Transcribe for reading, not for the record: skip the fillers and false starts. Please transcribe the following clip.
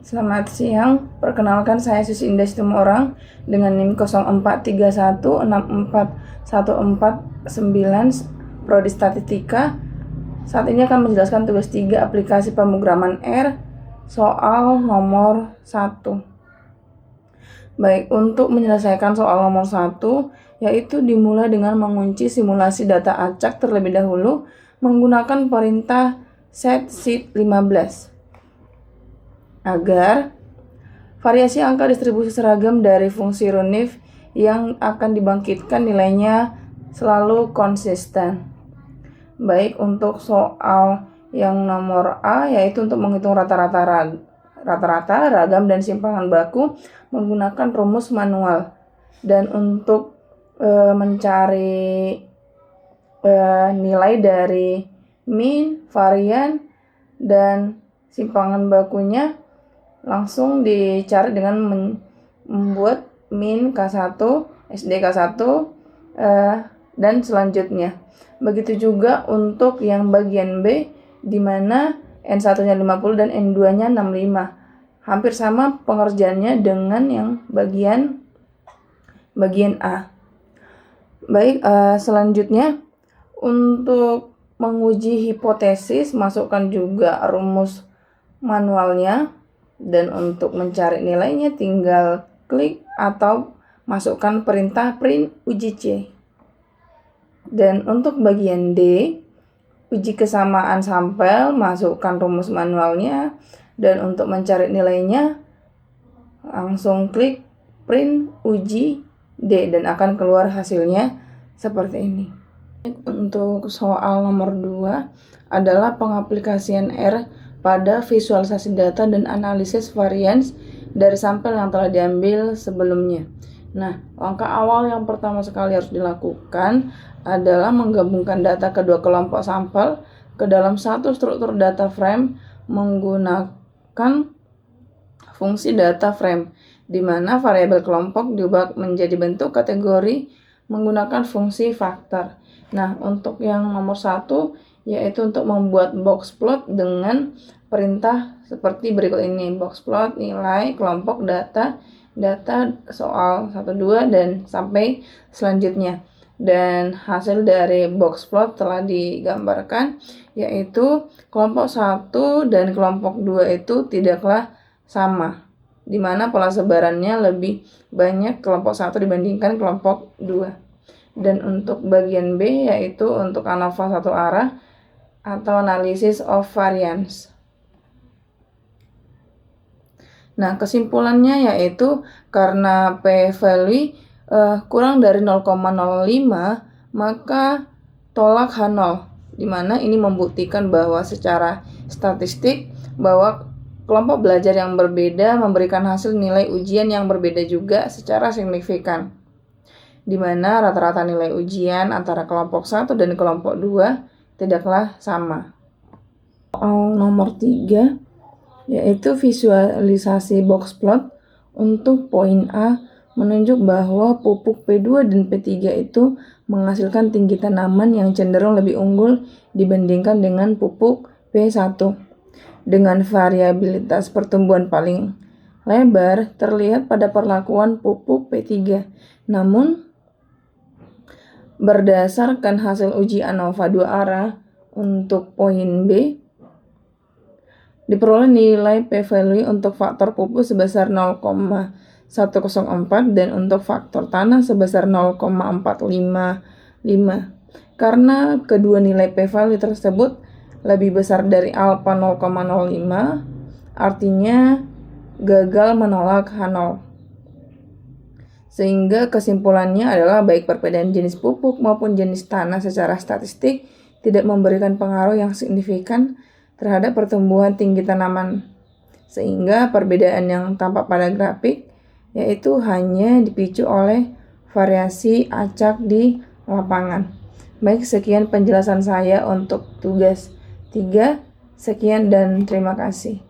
Selamat siang, perkenalkan saya Susi Indah Situmorang dengan NIM 0431641449 Prodi Statistika. Saat ini akan menjelaskan tugas 3 aplikasi pemrograman R soal nomor 1. Baik, untuk menyelesaikan soal nomor 1, yaitu dimulai dengan mengunci simulasi data acak terlebih dahulu menggunakan perintah set sheet 15. Agar variasi angka distribusi seragam dari fungsi RUNIF yang akan dibangkitkan nilainya selalu konsisten. Baik, untuk soal yang nomor A, yaitu untuk menghitung rata-rata ragam dan simpangan baku menggunakan rumus manual. Dan untuk mencari nilai dari min, varian, dan simpangan bakunya langsung dicari dengan membuat min K1, SD K1, dan selanjutnya. Begitu juga untuk yang bagian B, di mana N1-nya 50 dan N2-nya 65. Hampir sama pengerjaannya dengan yang bagian A. Baik, selanjutnya untuk menguji hipotesis, masukkan juga rumus manualnya. Dan untuk mencari nilainya tinggal klik atau masukkan perintah print uji C. Dan untuk bagian D, uji kesamaan sampel, masukkan rumus manualnya. Dan untuk mencari nilainya langsung klik print uji D dan akan keluar hasilnya seperti ini. Untuk soal nomor 2 adalah pengaplikasian R pada visualisasi data dan analisis varians dari sampel yang telah diambil sebelumnya. Nah, langkah awal yang pertama sekali harus dilakukan adalah menggabungkan data kedua kelompok sampel ke dalam satu struktur data frame menggunakan fungsi data frame, di mana variabel kelompok diubah menjadi bentuk kategori menggunakan fungsi faktor. Nah, untuk yang nomor 1, yaitu untuk membuat box plot dengan perintah seperti berikut ini. Box plot nilai kelompok data soal 1, 2 dan sampai selanjutnya. Dan hasil dari box plot telah digambarkan, yaitu kelompok 1 dan kelompok 2 itu tidaklah sama, di mana pola sebarannya lebih banyak kelompok 1 dibandingkan kelompok 2. Dan untuk bagian B, yaitu untuk ANOVA satu arah atau analysis of variance. Nah, kesimpulannya yaitu karena p-value kurang dari 0,05, maka tolak H0, di mana ini membuktikan bahwa secara statistik bahwa kelompok belajar yang berbeda memberikan hasil nilai ujian yang berbeda juga secara signifikan, di mana rata-rata nilai ujian antara kelompok 1 dan kelompok 2 tidaklah sama. Soal nomor 3, yaitu visualisasi box plot. Untuk poin A, menunjuk bahwa pupuk P2 dan P3 itu menghasilkan tinggi tanaman yang cenderung lebih unggul dibandingkan dengan pupuk P1. Dengan variabilitas pertumbuhan paling lebar terlihat pada perlakuan pupuk P3. Namun, berdasarkan hasil uji ANOVA 2 arah untuk poin B, diperoleh nilai p-value untuk faktor pupuk sebesar 0,104 dan untuk faktor tanah sebesar 0,455. Karena kedua nilai p-value tersebut lebih besar dari alfa 0,05, artinya gagal menolak H0. Sehingga kesimpulannya adalah baik perbedaan jenis pupuk maupun jenis tanah secara statistik tidak memberikan pengaruh yang signifikan terhadap pertumbuhan tinggi tanaman. Sehingga perbedaan yang tampak pada grafik yaitu hanya dipicu oleh variasi acak di lapangan. Baik, sekian penjelasan saya untuk tugas 3. Sekian dan terima kasih.